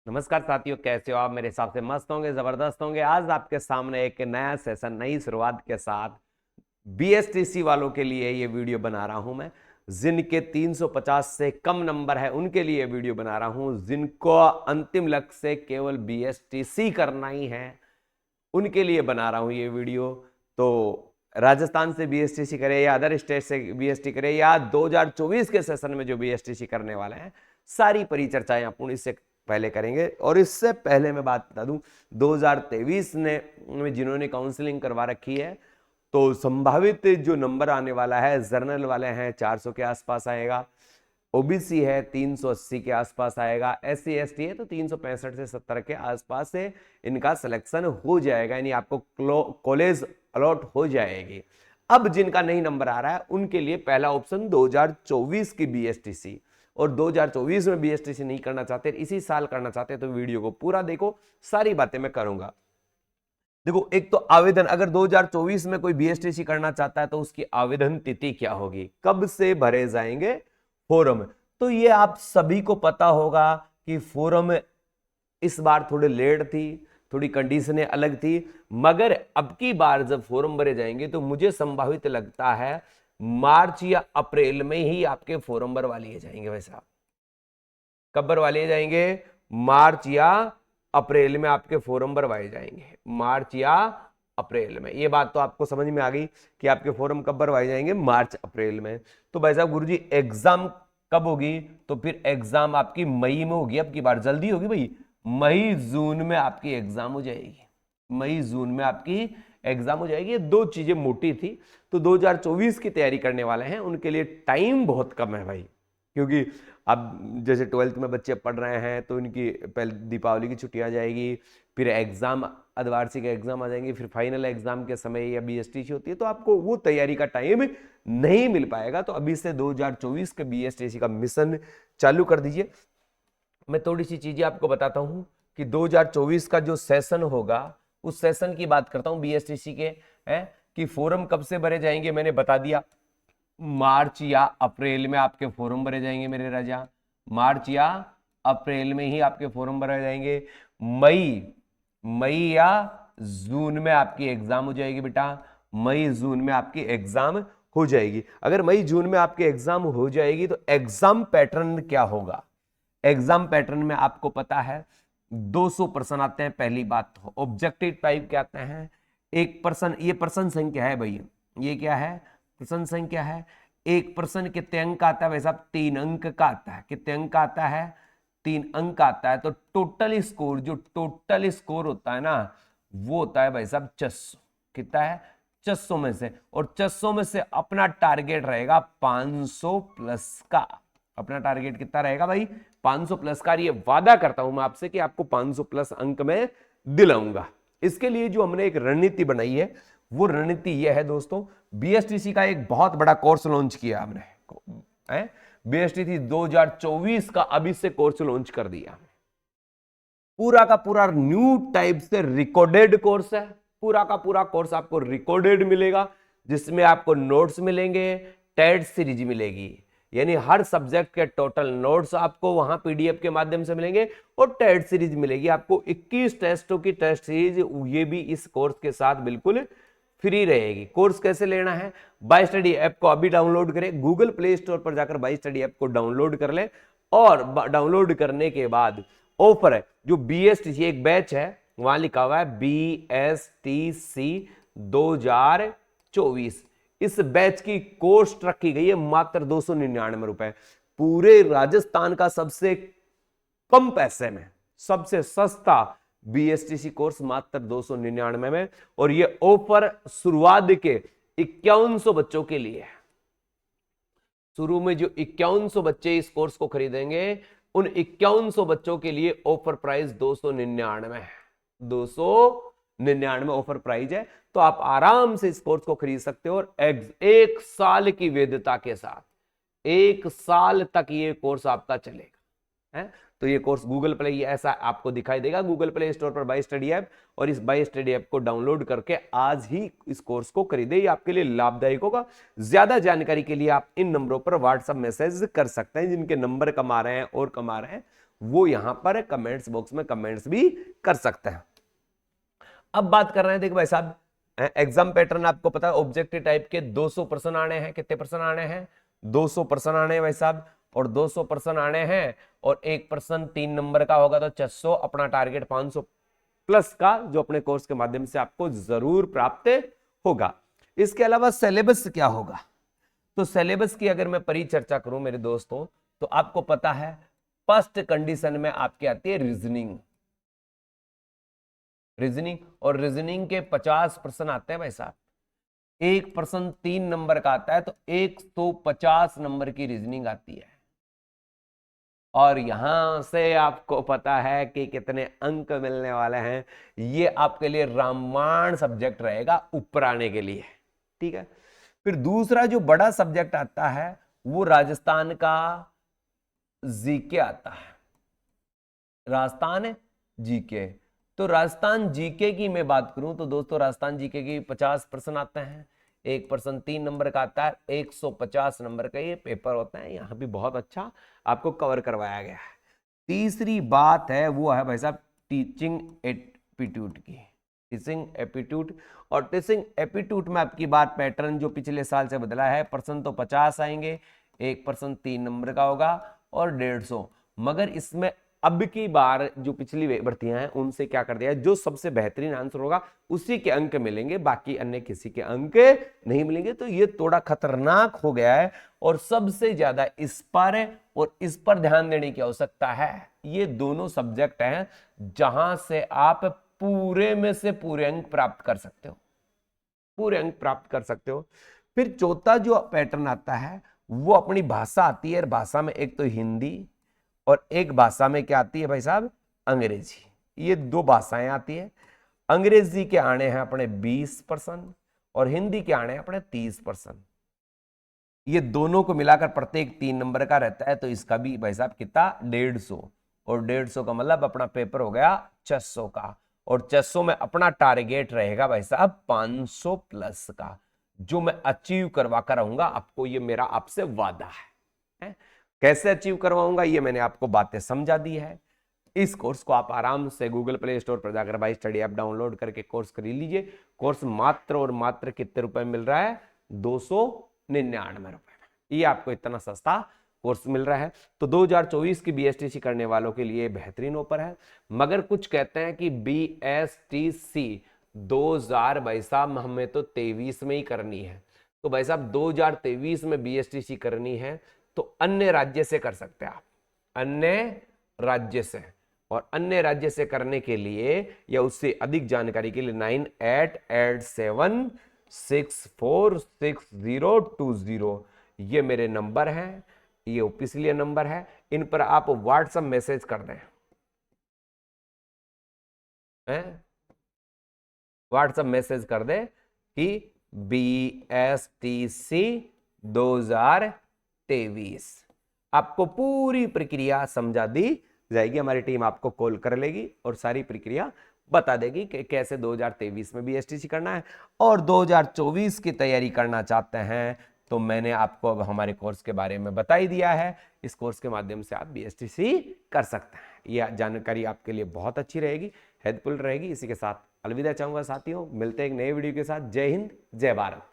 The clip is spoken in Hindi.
नमस्कार साथियों, कैसे हो आप? मेरे हिसाब से मस्त होंगे, जबरदस्त होंगे। आज आपके सामने एक नया सेशन, नई शुरुआत के साथ बीएसटीसी वालों के लिए ये वीडियो बना रहा हूं मैं। जिनके 350 से कम नंबर है उनके लिए वीडियो बना रहा हूं। जिनको अंतिम लक्ष्य से केवल बीएसटीसी करना ही है उनके लिए बना रहा हूं ये वीडियो। तो राजस्थान से बीएसटीसी करे या अदर स्टेट से बीएसटी करे या 2024 के सेशन में जो बीएसटीसी करने वाले हैं, सारी परिचर्चाएं अपन इससे पहले करेंगे। और इससे पहले मैं बात बता दूं, 2023 में जिन्होंने काउंसलिंग करवा रखी है तो संभावित जो नंबर आने वाला है, जर्नल वाले हैं 400 के आसपास आएगा, ओबीसी है 380 के आसपास आएगा, एससी एसटी है तो 365 से 70 के आसपास से इनका सिलेक्शन हो जाएगा, यानी आपको कॉलेज अलॉट हो जाएगी। अब जिनका नहीं नंबर आ रहा है उनके लिए पहला ऑप्शन 2024 की बीएसटीसी, और 2024 में बीएसटीसी नहीं करना चाहते, इसी साल करना चाहते तो वीडियो को पूरा देखो, सारी बातें मैं करूंगा। देखो, एक तो आवेदन, अगर 2024 में कोई बीएसटीसी करना चाहता है तो उसकी आवेदन तिथि क्या होगी, कब से भरे जाएंगे फोरम। तो ये आप सभी को पता होगा कि फोरम इस बार थोड़े लेट थी, थोड़ी कंडीशनें अलग थी, मगर अब की बार जब फॉर्म भरे जाएंगे तो मुझे संभावित लगता है मार्च या अप्रैल में ही आपके फॉर्म भरवा लिए जाएंगे। वैसा कब भरवा लिए जाएंगे? मार्च या अप्रैल में आपके फॉर्म भरवाए जाएंगे, मार्च या अप्रैल में। ये बात तो आपको समझ में आ गई कि आपके फॉर्म कब भरवाए जाएंगे, मार्च अप्रैल में। तो भाई साहब गुरुजी एग्जाम कब होगी? तो फिर एग्जाम आपकी मई में होगी, अब की बार जल्दी होगी भाई, मई जून में आपकी एग्जाम हो जाएगी, मई जून में आपकी एग्जाम हो जाएगी। ये दो चीजें मोटी थी। तो 2024 की तैयारी करने वाले हैं उनके लिए टाइम बहुत कम है भाई, क्योंकि अब जैसे 12th में बच्चे पढ़ रहे हैं तो इनकी पहले दीपावली की छुट्टी आ जाएगी, फिर एग्जाम, अर्धवार्षिक एग्जाम आ जाएंगे, फिर फाइनल एग्जाम के समय या बीएसटीसी होती है, तो आपको वो तैयारी का टाइम नहीं मिल पाएगा। तो अभी से 2024 के बीएसटीसी का मिशन चालू कर दीजिए। मैं थोड़ी सी चीजें आपको बताता हूं कि 2024 का जो सेशन होगा उस सेशन की बात करता हूं बीएसटीसी के, है कि फॉर्म कब से भरे जाएंगे मैंने बता दिया, मार्च या अप्रैल में आपके फॉर्म भरे जाएंगे मेरे राजा, मार्च या अप्रैल में ही आपके फॉर्म भरे जाएंगे। मई या जून में आपकी एग्जाम हो जाएगी बेटा, मई जून में आपकी एग्जाम हो जाएगी। अगर मई जून में आपकी एग्जाम हो जाएगी तो एग्जाम पैटर्न क्या होगा? एग्जाम पैटर्न में आपको पता है 200 प्रश्न आते हैं। पहली बात तो ऑब्जेक्टिव टाइप के आते हैं, एक प्रश्न, ये प्रश्न संख्या है भाई, ये क्या है? प्रश्न संख्या है। एक प्रश्न कितने अंक आता है भाई साहब? 3 अंक का आता है। कितने अंक का आता है? 3 अंक आता है। तो टोटल स्कोर, जो टोटल स्कोर होता है ना, वो होता है भाई साहब 600। कितना है? 600 में से, और 600 में से अपना टारगेट रहेगा 500 प्लस का। अपना टारगेट कितना रहेगा भाई? 500 प्लस का। ये वादा करता हूं मैं आपसे कि आपको 500 प्लस अंक में दिलाऊंगा। इसके लिए जो हमने एक रणनीति बनाई है वो रणनीति ये है दोस्तों, बीएसटीसी का एक बहुत बड़ा कोर्स लॉन्च किया हमने, बीएसटीसी 2024 का अभी से कोर्स लॉन्च कर दिया। पूरा का पूरा न्यू टाइप से रिकॉर्डेड कोर्स है, पूरा का पूरा कोर्स आपको रिकॉर्डेड मिलेगा, जिसमें आपको नोट्स मिलेंगे, टेट सीरीज मिलेगी, यानी हर सब्जेक्ट के टोटल नोट्स आपको वहां पीडीएफ के माध्यम से मिलेंगे, और टेट सीरीज मिलेगी आपको 21 टेस्टों की टेस्ट सीरीज, ये भी इस कोर्स के साथ बिल्कुल फ्री रहेगी। कोर्स कैसे लेना है? बाय स्टडी ऐप को अभी डाउनलोड करें, गूगल प्ले स्टोर पर जाकर बाय स्टडी ऐप को डाउनलोड कर लें, और डाउनलोड करने के बाद ऑफर है, जो बीएसटीसी एक बैच है, वहां लिखा हुआ है बीएसटीसी 2024, इस बैच की कॉस्ट रखी गई है मात्र 299 रुपए। पूरे राजस्थान का सबसे कम पैसे में सबसे सस्ता बीएसटीसी कोर्स मात्र 299 में, और ये ऑफर शुरुआत के 5100 बच्चों के लिए है। शुरू में जो 5100 बच्चे इस कोर्स को खरीदेंगे, उन 5100 बच्चों के लिए ऑफर प्राइस 299 है। 299 ऑफर प्राइस है। तो आप आराम से इस कोर्स को खरीद सकते हो, और एक साल की वैधता के साथ 1 साल तक ये कोर्स आपका चलेगा, है। तो ये कोर्स गूगल प्ले, ऐसा आपको दिखाई देगा गूगल प्ले स्टोर पर बाय स्टडी ऐप, और इस बाय स्टडी ऐप को डाउनलोड करके आज ही इस कोर्स को खरीदे, ये आपके लिए लाभदायक होगा। ज्यादा जानकारी के लिए आप इन नंबरों पर व्हाट्सएप मैसेज कर सकते हैं, जिनके नंबर कम आ रहे हैं और कम आ रहे हैं, वो यहां पर कमेंट्स बॉक्स में कमेंट्स भी कर सकते हैं। अब बात कर रहे हैं, देखो भाई साहब, एग्जाम पैटर्न आपको पता है, ऑब्जेक्टिव टाइप के 200 प्रश्न आने हैं। कितने प्रश्न आने हैं? 200 प्रश्न आने हैं भाई साहब, और 200 प्रश्न आने हैं, और एक प्रश्न 3 नंबर का होगा तो 600, अपना टारगेट 500 प्लस का, जो अपने कोर्स के माध्यम से आपको जरूर प्राप्त होगा। इसके अलावा सिलेबस क्या होगा? तो सिलेबस की अगर मैं परिचर्चा करूं मेरे दोस्तों, तो आपको पता है फर्स्ट कंडीशन में आपकी आती है रीजनिंग। और रीजनिंग के 50 प्रश्न आते हैं भाई साहब। एक प्रश्न 3 नंबर का आता है तो 150 नंबर की रीजनिंग आती है। और यहां से आपको पता है कि कितने अंक मिलने वाले हैं। ये आपके लिए रामायण सब्जेक्ट रहेगा ऊपर आने के लिए, ठीक है। फिर दूसरा जो बड़ा सब्जेक्ट आता है वो राजस्थान का जीके आता है। राजस्थान जीके, तो राजस्थान जीके की मैं बात करूं तो दोस्तों राजस्थान जीके की 50 प्रश्न आते हैं। एक प्रश्न 3 नंबर का आता है, 150 नंबर का ये पेपर होता है। यहाँ भी बहुत अच्छा आपको कवर करवाया गया है। तीसरी बात है वो है भाई साहब टीचिंग एप्टीट्यूड की। टीचिंग एप्टीट्यूड, और टीचिंग एप्टीट्यूड में आपकी बात पैटर्न जो पिछले साल से बदला है, प्रश्न तो 50 आएंगे, एक प्रश्न 3 नंबर का होगा और 150। मगर इसमें अब की बार जो पिछली भर्तियां हैं उनसे क्या कर दिया है, जो सबसे बेहतरीन आंसर होगा उसी के अंक मिलेंगे, बाकी अन्य किसी के अंक नहीं मिलेंगे। तो ये थोड़ा खतरनाक हो गया है, और सबसे ज्यादा इस पर और इस पर ध्यान देने की आवश्यकता है। ये दोनों सब्जेक्ट हैं जहां से आप पूरे में से पूरे अंक प्राप्त कर सकते हो, पूरे अंक प्राप्त कर सकते हो। फिर चौथा जो पैटर्न आता है वो अपनी भाषा आती है। भाषा में एक तो हिंदी और एक भाषा में क्या आती है भाई साहब, अंग्रेजी। ये 2 भाषाएं आती है। अंग्रेजी के आने हैं अपने 20% और हिंदी के आने हैं अपने 30%। ये दोनों को मिलाकर प्रत्येक 3 नंबर का रहता है, तो इसका भी भाई साहब कितना, 150। और 150 का मतलब अपना पेपर हो गया 600 का, और 600 में अपना टारगेट रहेगा भाई साहब 500 प्लस का, जो मैं अचीव करवा कर रहूंगा आपको। ये मेरा आपसे वादा है। कैसे अचीव करवाऊंगा ये मैंने आपको बातें समझा दी है। इस कोर्स को आप आराम से गूगल प्ले स्टोर पर जाकर भाई स्टडी ऐप डाउनलोड करके कोर्स खरीद लीजिए। कोर्स मात्र और मात्र कितने रुपए मिल रहा है, 299 रुपए में। ये आपको इतना सस्ता कोर्स मिल रहा है। तो 2024 की बीएसटीसी करने वालों के लिए बेहतरीन ऑफर है। मगर कुछ कहते हैं कि बीएसटीसी 2000 भाई साहब हमें तो 23 में ही करनी है। तो भाई साहब 2023 में बीएसटीसी करनी है तो अन्य राज्य से कर सकते हैं आप, अन्य राज्य से। और अन्य राज्य से करने के लिए या उससे अधिक जानकारी के लिए 9887646020 ये मेरे नंबर हैं, ये ऑफिशियल नंबर है। इन पर आप व्हाट्सएप मैसेज कर दें, व्हाट्सएप मैसेज कर दें कि बीएसटीसी 2023, आपको पूरी प्रक्रिया समझा दी जाएगी। हमारी टीम आपको कॉल कर लेगी और सारी प्रक्रिया बता देगी कि कैसे 2023 में बीएसटीसी करना है। और 2024 की तैयारी करना चाहते हैं तो मैंने आपको अब हमारे कोर्स के बारे में बता ही दिया है। इस कोर्स के माध्यम से आप बीएसटीसी कर सकते हैं। यह जानकारी आपके लिए बहुत अच्छी रहेगी, हेल्पफुल रहेगी। इसी के साथ अलविदा चाहूंगा साथियों, मिलते हैं एक नए वीडियो के साथ। जय हिंद, जय भारत।